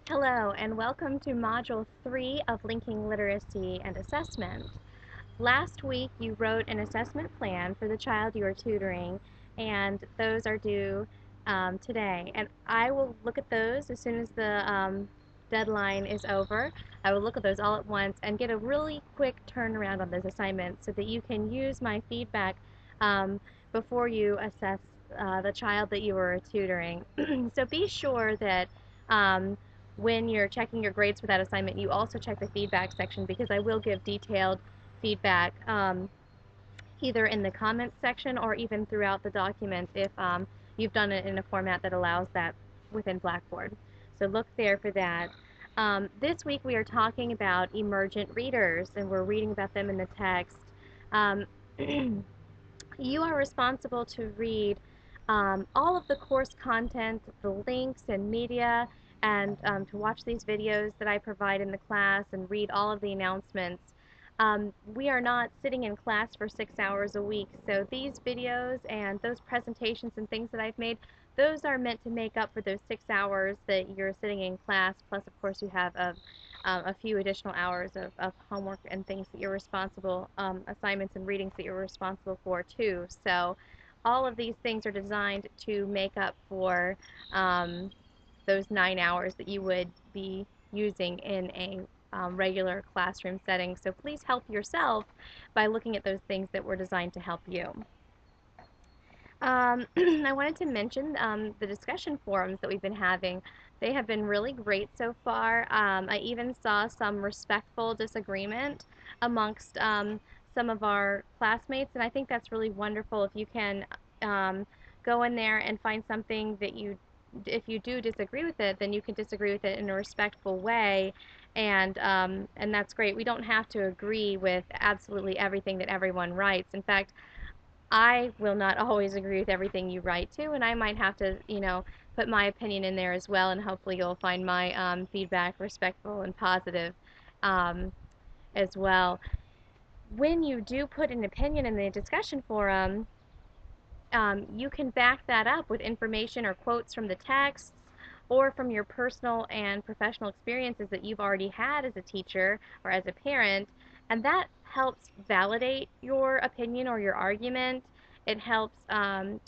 Hello, and welcome to Module 3 of Linking Literacy and Assessment. Last week, you wrote an assessment plan for the child you are tutoring, and those are due today. And I will look at those as soon as the deadline is over. I will look at those all at once and get a really quick turnaround on those assignments so that you can use my feedback um, before you assess the child that you are tutoring. So be sure that um, when you're checking your grades for that assignment, you also check the feedback section because I will give detailed feedback either in the comments section or even throughout the document if you've done it in a format that allows that within Blackboard. So look there for that. This week we are talking about emergent readers, and we're reading about them in the text. Um, you are responsible to read all of the course content, the links and media, and to watch these videos that I provide in the class and read all of the announcements. We are not sitting in class for 6 hours a week, so these videos and those presentations and things that I've made, those are meant to make up for those 6 hours that you're sitting in class, plus of course you have a few additional hours of homework and things that you're responsible, assignments and readings that you're responsible for too. So all of these things are designed to make up for those 9 hours that you would be using in a regular classroom setting. So please help yourself by looking at those things that were designed to help you. I wanted to mention the discussion forums that we've been having. They have been really great so far. I even saw some respectful disagreement amongst some of our classmates, and I think that's really wonderful if you can um, go in there and find something that if you do disagree with it, then you can disagree with it in a respectful way, and that's great. We don't have to agree with absolutely everything that everyone writes. In fact, I will not always agree with everything you write to, and I might have to, put my opinion in there as well, and hopefully you'll find my feedback respectful and positive um, as well. When you do put an opinion in the discussion forum, you can back that up with information or quotes from the texts or from your personal and professional experiences that you've already had as a teacher or as a parent, and that helps validate your opinion or your argument. It helps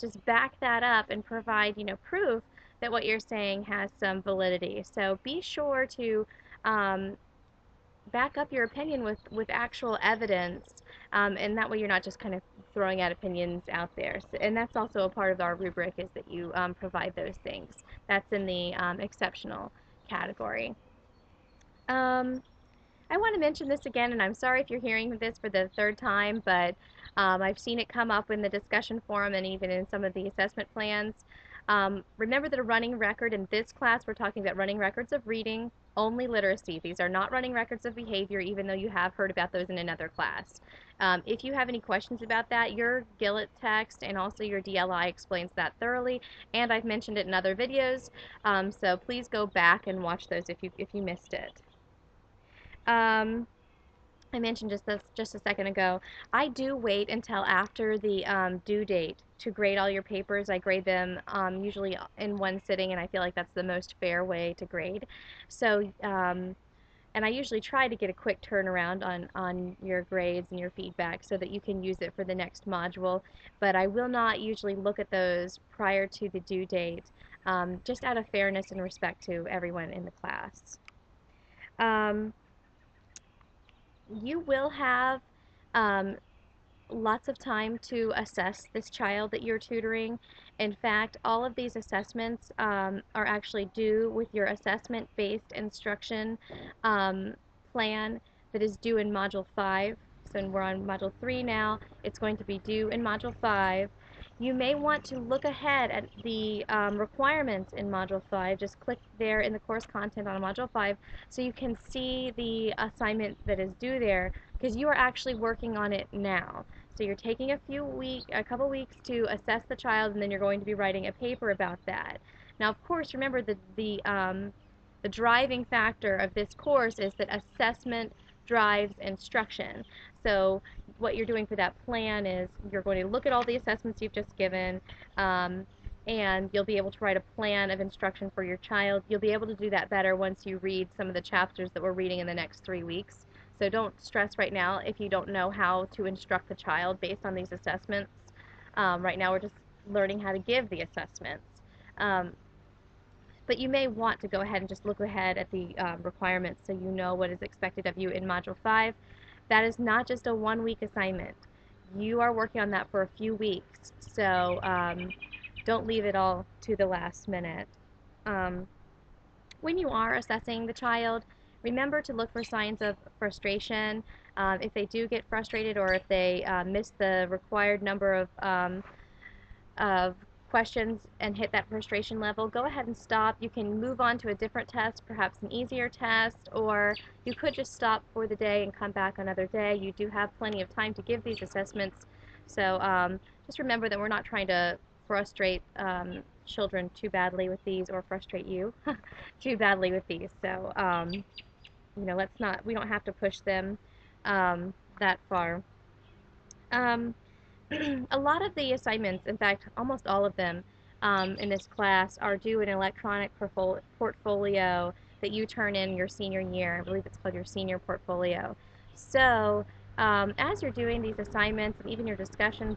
just back that up and provide, proof that what you're saying has some validity. So be sure to um, back up your opinion with actual evidence, and that way you're not just kind of throwing out opinions out there. So, and that's also a part of our rubric is that you provide those things. That's in the exceptional category. Um, I want to mention this again, and I'm sorry if you're hearing this for the third time, but I've seen it come up in the discussion forum and even in some of the assessment plans. Remember that a running record in this class, we're talking about running records of reading, only literacy. These are not running records of behavior, even though you have heard about those in another class. If you have any questions about that, your Gillett text and also your DLI explains that thoroughly, and I've mentioned it in other videos, so please go back and watch those if you missed it. I mentioned just a second ago, I do wait until after the due date to grade all your papers. I grade them usually in one sitting, and I feel like that's the most fair way to grade. So, and I usually try to get a quick turnaround on your grades and your feedback so that you can use it for the next module. But I will not usually look at those prior to the due date, just out of fairness and respect to everyone in the class. Um, you will have um, lots of time to assess this child that you're tutoring. In fact, all of these assessments are actually due with your assessment-based instruction plan that is due in Module 5. So we're on Module 3 now. It's going to be due in Module 5. You may want to look ahead at the requirements in Module 5. Just click there in the course content on Module 5 so you can see the assignment that is due there because you are actually working on it now. So you're taking a couple weeks to assess the child, and then you're going to be writing a paper about that. Now, of course, remember that the driving factor of this course is that assessment drives instruction. So what you're doing for that plan is you're going to look at all the assessments you've just given. and you'll be able to write a plan of instruction for your child. You'll be able to do that better once you read some of the chapters that we're reading in the next 3 weeks. So don't stress right now if you don't know how to instruct the child based on these assessments. Right now we're just learning how to give the assessments. Um, but you may want to go ahead and just look ahead at the requirements so you know what is expected of you in Module 5. That is not just a 1 week assignment. You are working on that for a few weeks, so don't leave it all to the last minute. Um, when you are assessing the child, remember to look for signs of frustration. If they do get frustrated or if they miss the required number of questions and hit that frustration level, go ahead and stop. You can move on to a different test, perhaps an easier test, or you could just stop for the day and come back another day. You do have plenty of time to give these assessments, so just remember that we're not trying to frustrate children too badly with these, or frustrate you too badly with these. So let's not. We don't have to push them that far. Um, a lot of the assignments, in fact, almost all of them in this class, are due an electronic portfolio that you turn in your senior year. I believe it's called your senior portfolio. So as you're doing these assignments and even your discussion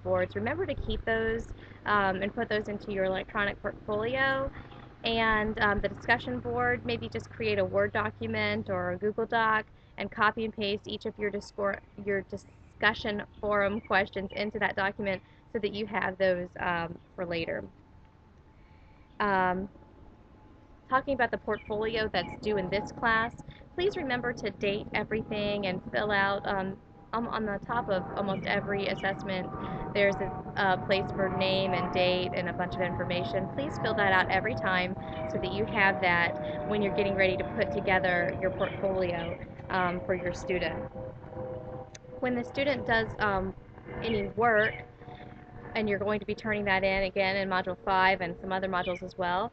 boards, remember to keep those and put those into your electronic portfolio. And the discussion board, maybe just create a Word document or a Google Doc and copy and paste each of your discussion forum questions into that document so that you have those for later. Um, Talking about the portfolio that's due in this class, please remember to date everything and fill out on the top of almost every assessment. There's a place for name and date and a bunch of information. Please fill that out every time so that you have that when you're getting ready to put together your portfolio for your student. When the student does any work, and you're going to be turning that in again in Module 5 and some other modules as well,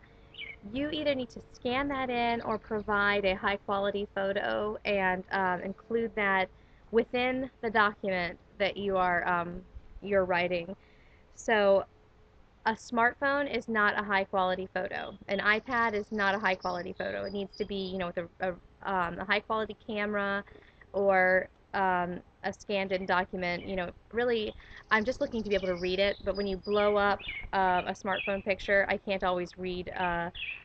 you either need to scan that in or provide a high quality photo and include that within the document that you're writing. So a smartphone is not a high quality photo. An iPad is not a high quality photo. It needs to be, with a high quality camera or a scanned in document. Really, I'm just looking to be able to read it, but when you blow up a smartphone picture, I can't always read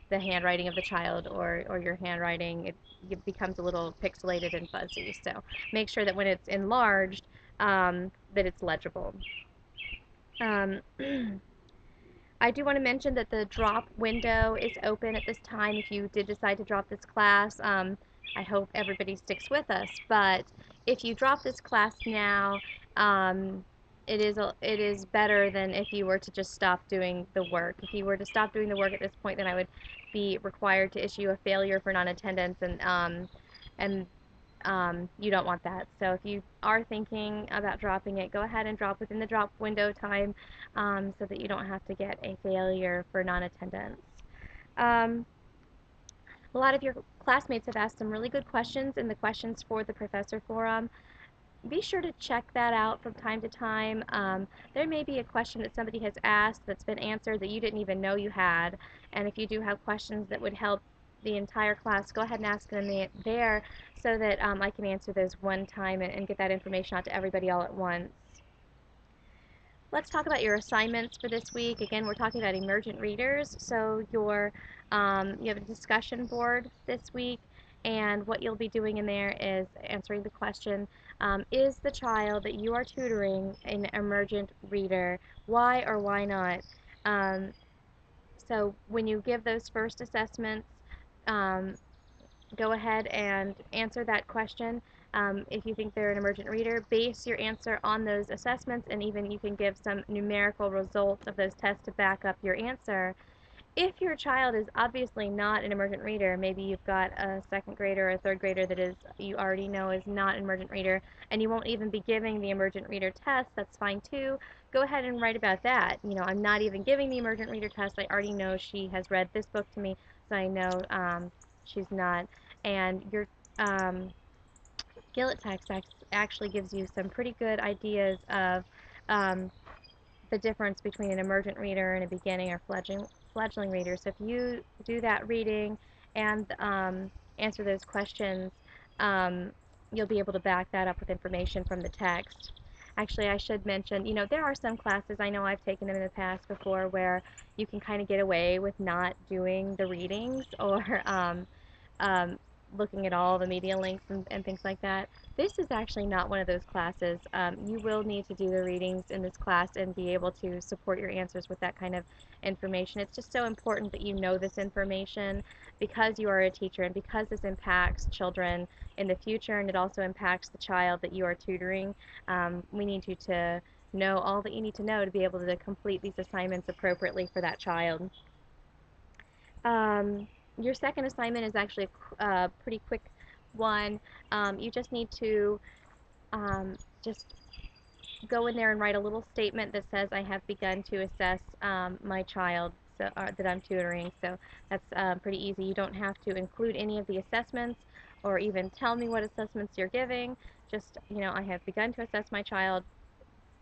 the handwriting of the child or your handwriting. It becomes a little pixelated and fuzzy. So make sure that when it's enlarged, that it's legible. Um, I do want to mention that the drop window is open at this time if you did decide to drop this class. I hope everybody sticks with us, but if you drop this class now, it is better than if you were to just stop doing the work. If you were to stop doing the work at this point, then I would be required to issue a failure for non-attendance, and you don't want that. So if you are thinking about dropping it, go ahead and drop within the drop window time so that you don't have to get a failure for non-attendance. A lot of your classmates have asked some really good questions in the questions for the professor forum. Be sure to check that out from time to time. There may be a question that somebody has asked that's been answered that you didn't even know you had, and if you do have questions that would help the entire class, go ahead and ask them there so that I can answer those one time and get that information out to everybody all at once. Let's talk about your assignments for this week. Again, we're talking about emergent readers. So you have a discussion board this week, and what you'll be doing in there is answering the question, is the child that you are tutoring an emergent reader? Why or why not? So when you give those first assessments, go ahead and answer that question. If you think they're an emergent reader, base your answer on those assessments, and even you can give some numerical results of those tests to back up your answer. If your child is obviously not an emergent reader, maybe you've got a second grader or a third grader that is you already know is not an emergent reader, and you won't even be giving the emergent reader test, that's fine too. Go ahead and write about that. I'm not even giving the emergent reader test. I already know she has read this book to me, so I know she's not. And your Gillette text actually gives you some pretty good ideas of the difference between an emergent reader and a beginning or fledgling reader. So if you do that reading and answer those questions, um, you'll be able to back that up with information from the text. Actually, I should mention, there are some classes, I know I've taken them in the past before, where you can kind of get away with not doing the readings or um, looking at all the media links and things like that. This is actually not one of those classes. You will need to do the readings in this class and be able to support your answers with that kind of information. It's just so important that you know this information because you are a teacher and because this impacts children in the future and it also impacts the child that you are tutoring. We need you to know all that you need to know to be able to complete these assignments appropriately for that child. Um, your second assignment is actually a pretty quick one. You just need to just go in there and write a little statement that says, I have begun to assess my child that I'm tutoring. So that's pretty easy. You don't have to include any of the assessments or even tell me what assessments you're giving. Just, I have begun to assess my child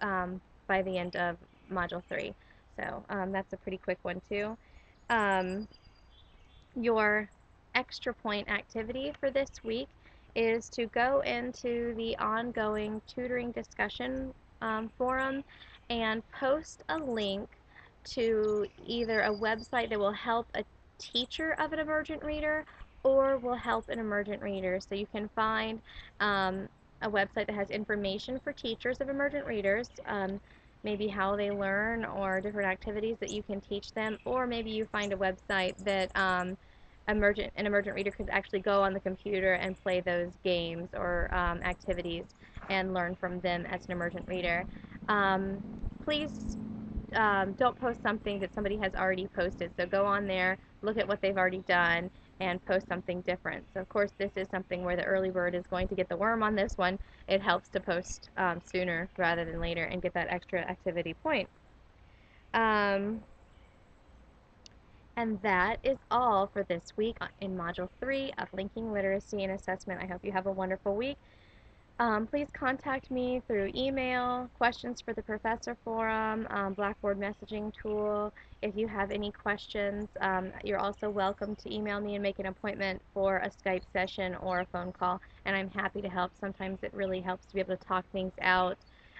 by the end of Module 3. So that's a pretty quick one, too. Um, your extra point activity for this week is to go into the ongoing tutoring discussion forum and post a link to either a website that will help a teacher of an emergent reader or will help an emergent reader. So you can find a website that has information for teachers of emergent readers, maybe how they learn or different activities that you can teach them, or maybe you find a website that an emergent reader could actually go on the computer and play those games or activities and learn from them as an emergent reader. Please don't post something that somebody has already posted. So go on there, look at what they've already done, and post something different. So of course this is something where the early bird is going to get the worm on this one. It helps to post sooner rather than later and get that extra activity point. Um, and that is all for this week in Module 3 of Linking Literacy and Assessment. I hope you have a wonderful week. Please contact me through email, questions for the Professor Forum, Blackboard messaging tool. If you have any questions, you're also welcome to email me and make an appointment for a Skype session or a phone call, and I'm happy to help. Sometimes it really helps to be able to talk things out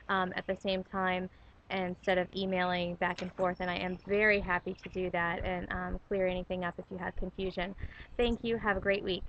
at the same time instead of emailing back and forth, and I am very happy to do that and clear anything up if you have confusion. Thank you. Have a great week.